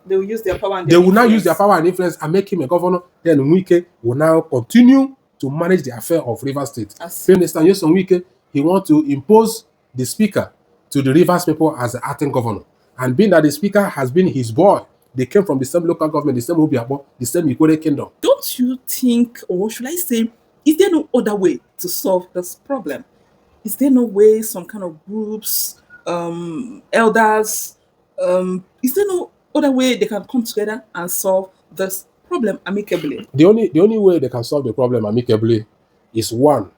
They will use their power and they will now use their power and influence and make him a governor. Then Wike will now continue to manage the affair of Rivers State. Minister Nyesom Wike, he wants to impose the speaker to the Rivers people as the acting governor. And being that the speaker has been his boy, they came from the same local government, the same Obiabo, the same Ikwere kingdom. Don't you think, or should I say, is there no other way to solve this problem? Is there no way some kind of groups, elders, is there no other way they can come together and solve this problem amicably? The only way they can solve the problem amicably is one.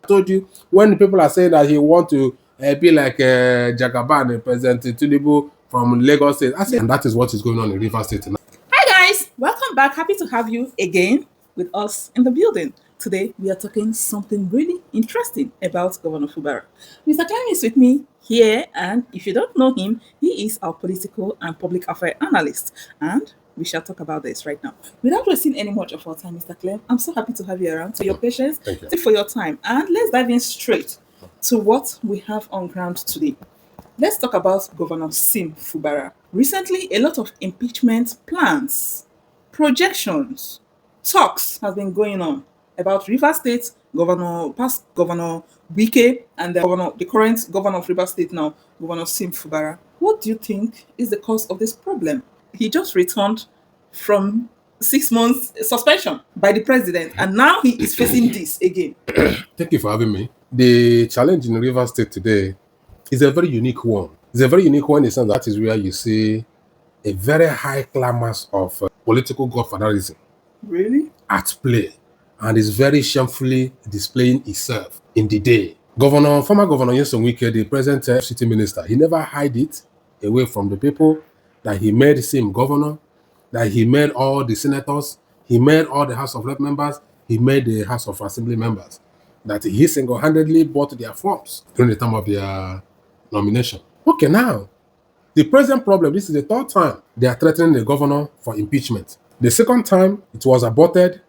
I told you, when the people are saying that he want to be like Jagaban, President Tinubu from Lagos State, and that is what is going on in Rivers State now. Hi guys, welcome back. Happy to have you again with us in the building. Today we are talking something really interesting about Governor Fubara. Mr. Clem is with me here, and if you don't know him, he is our political and public affairs analyst, and we shall talk about this right now. Without wasting any much of our time, Mr. Clem, I'm so happy to have you around. For your patience, thank you for your time, and let's dive in straight to what we have on ground today. Let's talk about Governor Sim Fubara. Recently, a lot of impeachment plans, projections, talks have been going on about Rivers State, past Governor Wike, and the current governor of Rivers State now, Governor Sim Fubara. What do you think is the cause of this problem? He just returned from 6 months suspension by the president, and now he is facing this again. Thank you for having me. The challenge in Rivers State today is a very unique one. It's a very unique one in the sense that is where you see a very high clamors of political godfatherism Really? at play, and is very shamefully displaying itself in the day. Former Governor Nyesom Wike, the present city minister, he never hide it away from the people that he made Sim governor, that he made all the senators, he made all the House of Rep members, he made the House of Assembly members, that he single-handedly bought their forms during the time of their nomination. Okay, now, the present problem, this is the third time they are threatening the governor for impeachment. The second time, it was aborted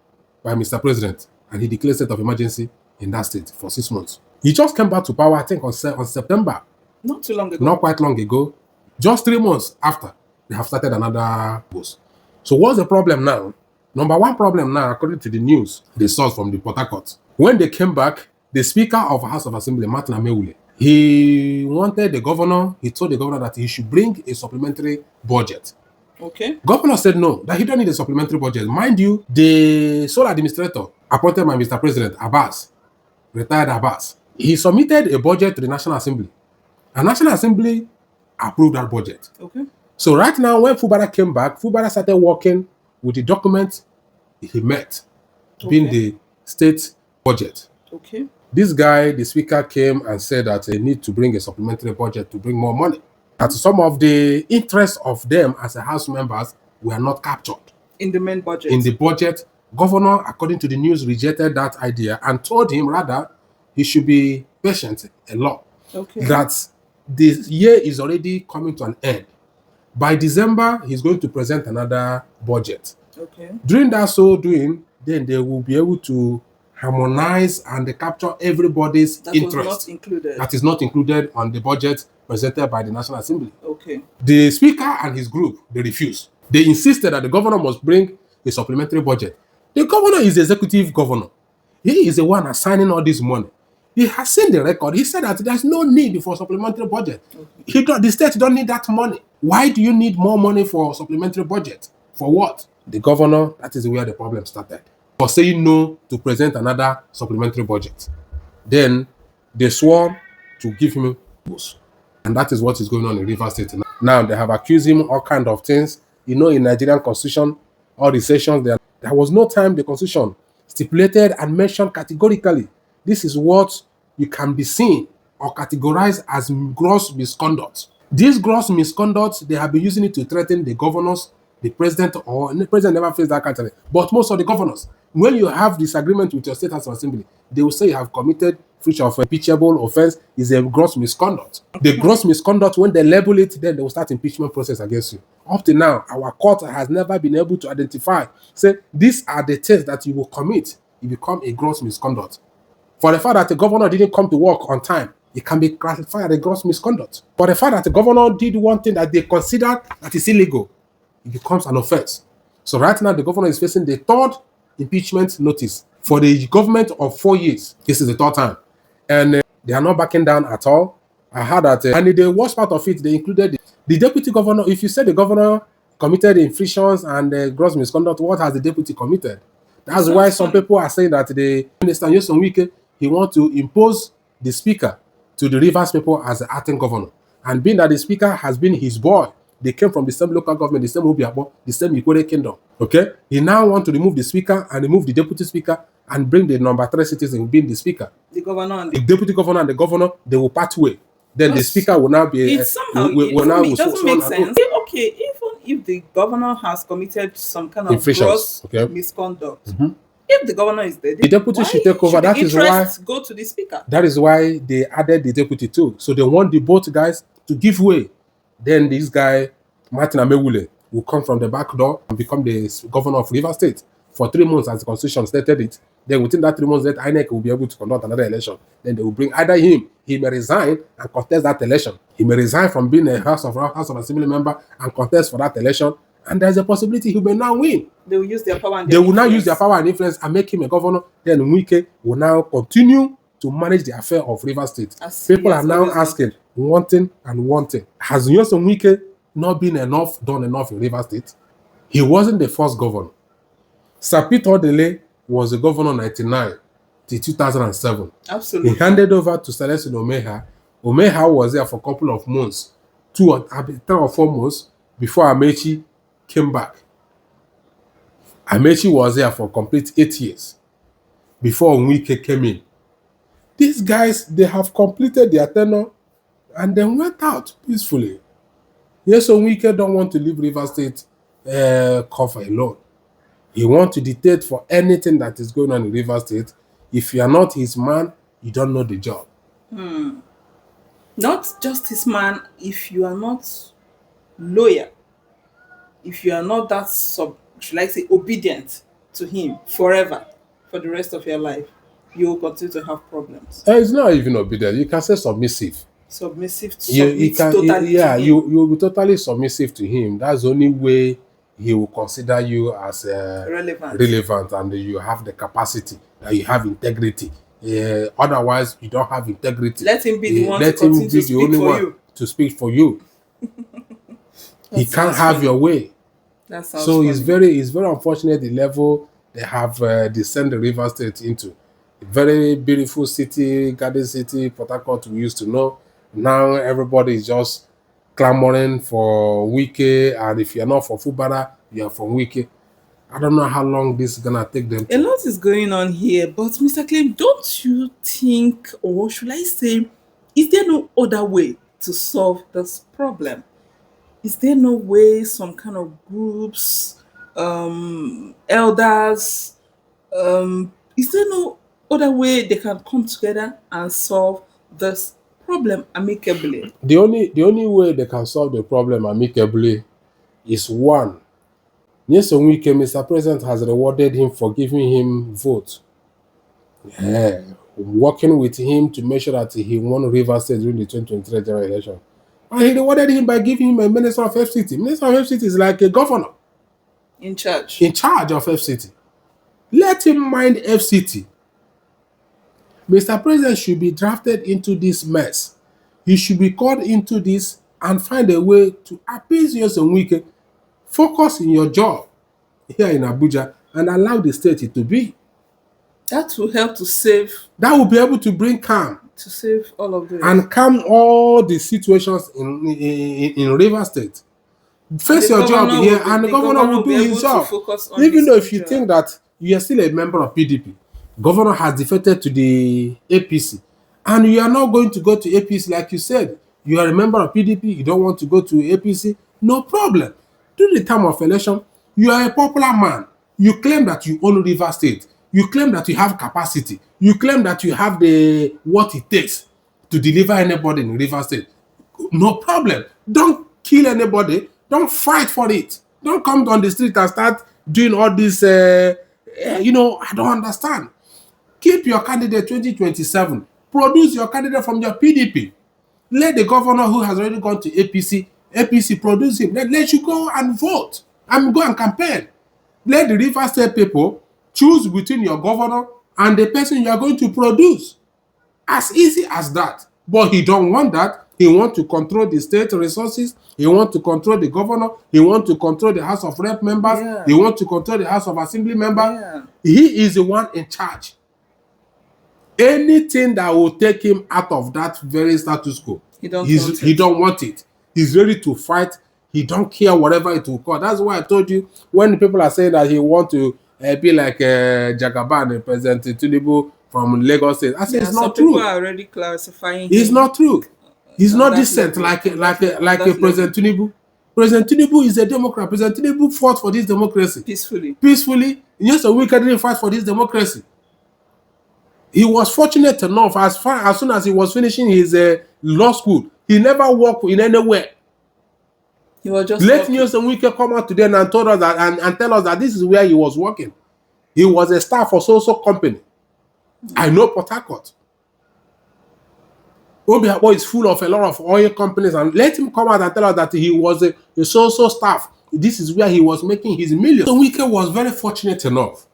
by Mr. President, and he declared state of emergency in that state for 6 months. He just came back to power, I think, on September. Not too long ago. Not quite long ago. Just 3 months after, they have started another post. So what's the problem now? Number one problem now, according to the news, the source from the Port Harcourt, when they came back, the Speaker of House of Assembly, Martin Ameule, he told the governor that he should bring a supplementary budget. Okay. Governor said no, that he don't need a supplementary budget. Mind you, the sole administrator appointed by Mr. President, Abbas, retired Abbas, he submitted a budget to the National Assembly. And National Assembly approved that budget. Okay. So right now, when Fubara came back, Fubara started working with the document he met, being the state budget. Okay. This guy, the speaker, came and said that they need to bring a supplementary budget to bring more money. That some of the interests of them as a House members were not captured. In the main budget. In the budget, governor, according to the news, rejected that idea and told him rather he should be patient a lot. Okay. That this year is already coming to an end. By December, he's going to present another budget. Okay. During that so doing, then they will be able to harmonize and capture everybody's interest. That is not included on the budget presented by the National Assembly. Okay. The speaker and his group, they refused. They insisted that the governor must bring a supplementary budget. The governor is the executive governor. He is the one assigning all this money. He has seen the record. He said that there's no need for supplementary budget. Okay. The state don't need that money. Why do you need more money for supplementary budget? For what? The governor, that is where the problem started, for saying no to present another supplementary budget. Then they swore to give him boost. And that is what is going on in Rivers State now. Now they have accused him all kinds of things. You know, in Nigerian constitution, all the sections there was no time the constitution stipulated and mentioned categorically. This is what you can be seen or categorized as gross misconduct. This gross misconduct, they have been using it to threaten the governors, the president, or the president never faced that kind of thing. But most of the governors, when you have disagreement with your state House of Assembly, they will say you have committed breach of impeachable offense is a gross misconduct. The gross misconduct, when they label it, then they will start impeachment process against you. Up to now, our court has never been able to identify, say, these are the things that you will commit, you become a gross misconduct. For the fact that the governor didn't come to work on time, it can be classified as a gross misconduct. For the fact that the governor did one thing that they considered that is illegal, it becomes an offense. So right now, the governor is facing the third impeachment notice for the government of 4 years. This is the third time. And they are not backing down at all. I heard that, and the worst part of it, they included the deputy governor. If you say the governor committed infractions and gross misconduct, what has the deputy committed? That's why some people are saying that the minister, Wike, he wants to impose the speaker to the Rivers people as the acting governor. And being that the speaker has been his boy, they came from the same local government, the same Obiabo, the same Ikore kingdom. Okay? He now wants to remove the speaker and remove the deputy speaker and bring the number 3 citizen being the speaker. The governor and the deputy governor and the governor, they will part way. Then the speaker will now be. It somehow it doesn't make sense. Okay, even if the governor has committed some kind of gross misconduct, if the governor is there, the deputy should take over. That is why go to the speaker. That is why they added the deputy too. So they want the both guys to give way. Then this guy, Martin Amewule, will come from the back door and become the governor of Rivers State for 3 months, as the constitution stated it. Then within that 3 months, that INEC will be able to conduct another election. Then they will bring either him, he may resign and contest that election. He may resign from being a House of Assembly member and contest for that election. And there's a possibility he may now win. They will use their power and they will now use their power and influence and make him a governor. Then Wike will now continue to manage the affair of Rivers State. People are now asking, wanting. Has Nyesom Wike not been done enough in Rivers State? He wasn't the first governor. Sir Peter Odele was the governor in 1999 to 2007. Absolutely. He handed over to Celestine Omeha. Omeha was there for a couple of months, 3 or 4 months before Amechi came back. Amechi was there for a complete 8 years before Wike came in. These guys, they have completed their tenure and then went out peacefully. Yes, so Wike don't want to leave Rivers State cover alone. He wants to dictate for anything that is going on in Rivers State. If you are not his man, you don't know the job. Not just his man, if you are not loyal, if you are not that obedient to him forever, for the rest of your life, you will continue to have problems. It's not even obedient. You can say submissive. Submissive to you will be totally submissive to him. That's the only way he will consider you as relevant and you have the capacity, that you have integrity. Otherwise, you don't have integrity. Let him be the one to speak for you. He can't have your way. So it's very unfortunate the level they have descended River State into. A very beautiful city, garden city, Port Harcourt we used to know. Now everybody is just clamoring for Wike, and if you're not for Fubara, you're for Wike. I don't know how long this is gonna take them. A lot is going on here, but Mr. Clem, don't you think, or should I say, is there no other way to solve this problem? Is there no way some kind of groups, elders, is there no other way they can come together and solve this problem amicably? The only way they can solve the problem amicably is one. Nyesom Wike, Mr. President has rewarded him for giving him vote. Working with him to make sure that he won Rivers State during the 2023 general election. And he rewarded him by giving him a minister of FCT. Minister of FCT is like a governor. In charge of FCT. Let him mind FCT. Mr. President should be drafted into this mess. He should be called into this and find a way to appease Nyesom Wike. Focus in your job here in Abuja and allow the state to be. That will help to save. That will be able to bring calm. To save all of this. And calm all the situations in Rivers State. Face your job here and the governor will do his job. Even though if you think that you are still a member of PDP, governor has defected to the APC, and you are not going to go to APC like you said. You are a member of PDP, you don't want to go to APC, no problem. During the time of election, you are a popular man. You claim that you own Rivers State. You claim that you have capacity. You claim that you have what it takes to deliver anybody in Rivers State. No problem. Don't kill anybody. Don't fight for it. Don't come on the street and start doing all this. I don't understand. Keep your candidate 2027. Produce your candidate from your PDP. Let the governor who has already gone to APC produce him. Let you go and vote. and go and campaign. Let the River State people choose between your governor and the person you are going to produce. As easy as that. But he don't want that. He want to control the state resources. He want to control the governor. He want to control the House of Rep members. Yeah. He want to control the House of Assembly members. Yeah. He is the one in charge. Anything that will take him out of that very status quo, he don't want it. He's ready to fight. He don't care whatever it will cost. That's why I told you, when the people are saying that he want to be like Jagaban, President Tinubu from Lagos State, I say it's not true. People are already classifying It's him. not true. He's not decent level, like a President Tinubu. President Tinubu is a Democrat. President Tinubu fought for this democracy peacefully. Yes, a Wike didn't fight for this democracy. He was fortunate enough, as soon as he was finishing his law school, he never worked in anywhere. He was just Let Wike come out today and told us that and tell us that this is where he was working. He was a staff for so company. I know Port Harcourt. Obiakpo is full of a lot of oil companies, and let him come out and tell us that he was a so staff. This is where he was making his millions. So Wike was very fortunate enough.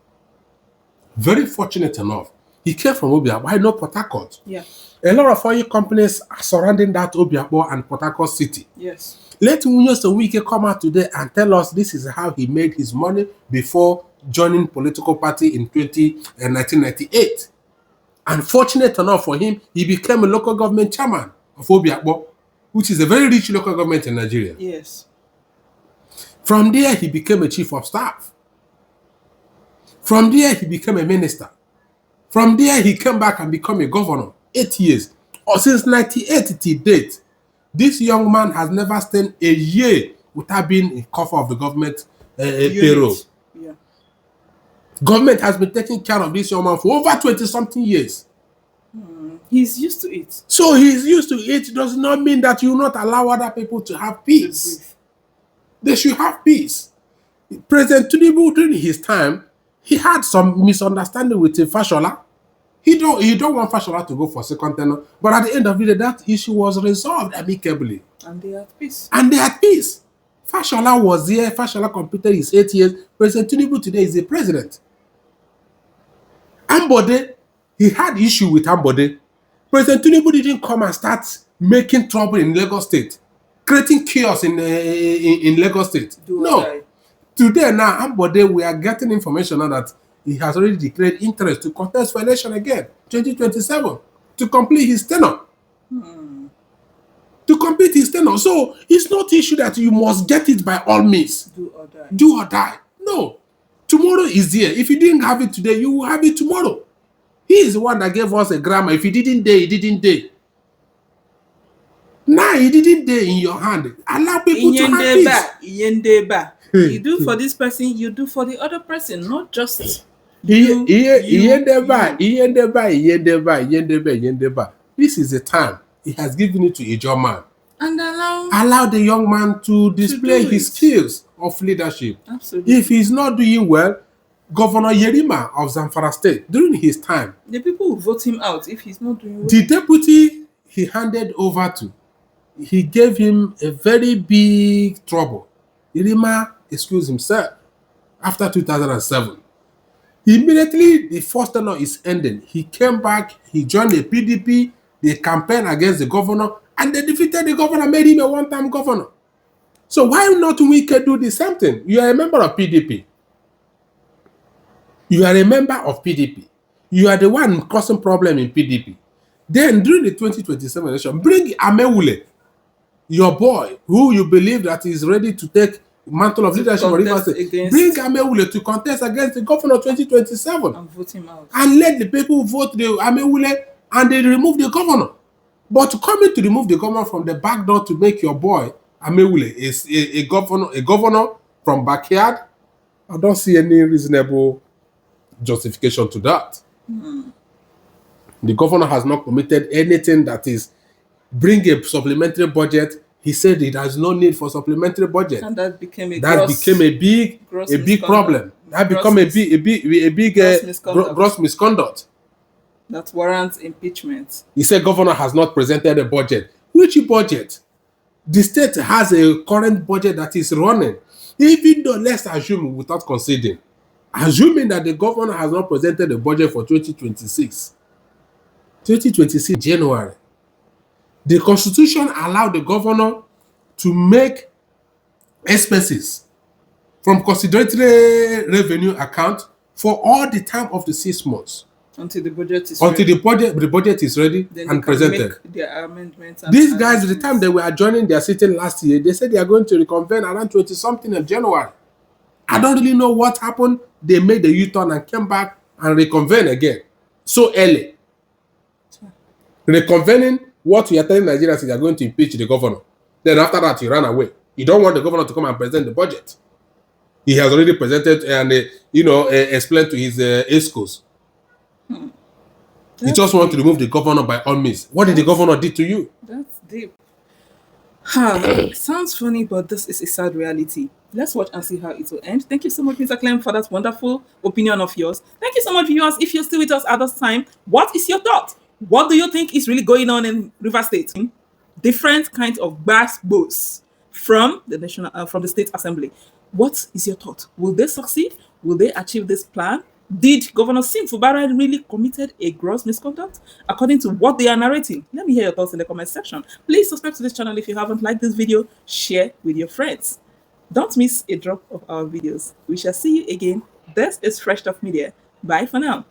Very fortunate enough. He came from Obiakpo. I know Port Harcourt. Yeah. A lot of oil companies are surrounding that Obiakpo and Port Harcourt city. Yes. Let Wike come out today and tell us this is how he made his money before joining political party in 1998. And fortunate enough for him, he became a local government chairman of Obiakpo, which is a very rich local government in Nigeria. Yes. From there, he became a chief of staff. From there, he became a minister. From there, he came back and became a governor. 8 years. Or since 1998 to date, this young man has never stayed a year without being in cover of the government payroll. Yeah. Government has been taking care of this young man for over 20-something years. He's used to it. So he's used to it does not mean that you not allow other people to have peace. They should have peace. President Tinubu, during his time, he had some misunderstanding with Fashola. He don't want Fashola to go for second tenure, but at the end of the day, that issue was resolved amicably. And they had peace. Fashola was there. Fashola completed his 8 years. President Tinubu today is the president. Ambode, he had issue with Ambode. President Tinubu didn't come and start making trouble in Lagos State, creating chaos in Lagos State. No. Today now, Ambode, we are getting information now that he has already declared interest to contest for election again, 2027, to complete his tenure. To complete his tenure. So it's not issue that you must get it by all means. Do or die. No. Tomorrow is there. If you didn't have it today, you will have it tomorrow. He is the one that gave us a grammar. If he didn't day, he didn't day. Now he didn't day in your hand. Allow people to have peace. You do for this person, you do for the other person, not just you. This is the time he has given it to a young man. And allow the young man to display his skills of leadership. Absolutely. If he's not doing well, Governor Yerima of Zamfara State, during his time, the people will vote him out if he's not doing well. The deputy he handed over to, he gave him a very big trouble. Yerima excused himself after 2007. Immediately, the first tenure is ending. He came back, he joined the PDP, they campaigned against the governor, and they defeated the governor, made him a one-time governor. So why not Wike do the same thing? You are a member of PDP. You are a member of PDP. You are the one causing problem in PDP. Then during the 2027 election, bring Amewule, your boy, who you believe that is ready to take mantle of leadership for Rivers State. Bring Amewule to contest against the governor 2027. And vote him out. And let the people vote the Amewule and they remove the governor. But coming to remove the governor from the back door to make your boy Amewule is a governor from backyard, I don't see any reasonable justification to that. The governor has not committed anything that is bring a supplementary budget. He said it has no need for supplementary budget. And that became a big problem. That became a big gross misconduct. That warrants impeachment. He said governor has not presented a budget. Which budget? The state has a current budget that is running. Even though, let's assume without conceding, assuming that the governor has not presented the budget for 2026, 2026 January, the constitution allowed the governor to make expenses from consideratory revenue account for all the time of the 6 months until the budget is until ready. the budget is ready Then and they can presented. make their amendments. And These guys, the time they were adjourning their sitting last year, they said they are going to reconvene around 20 something of January. I don't really know what happened. They made the U-turn and came back and reconvene again so early. Reconvening what you are telling Nigerians is you are going to impeach the governor. Then after that, you ran away. You don't want the governor to come and present the budget. He has already presented and explained to his ESCOs. You just want to remove the governor by all means. What did the governor do to you? That's deep. Sounds funny, but this is a sad reality. Let's watch and see how it will end. Thank you so much, Mr. Clem, for that wonderful opinion of yours. Thank you so much, viewers. If you're still with us at this time, what is your thought? What do you think is really going on in River State? Different kinds of bows from the State Assembly. What is your thought? Will they succeed? Will they achieve this plan? Did Governor Sim Fubara really committed a gross misconduct according to what they are narrating? Let me hear your thoughts in the comment section. Please subscribe to this channel if you haven't. Liked this video, share with your friends. Don't miss a drop of our videos. We shall see you again. This is Fresh Stuff Media. Bye for now.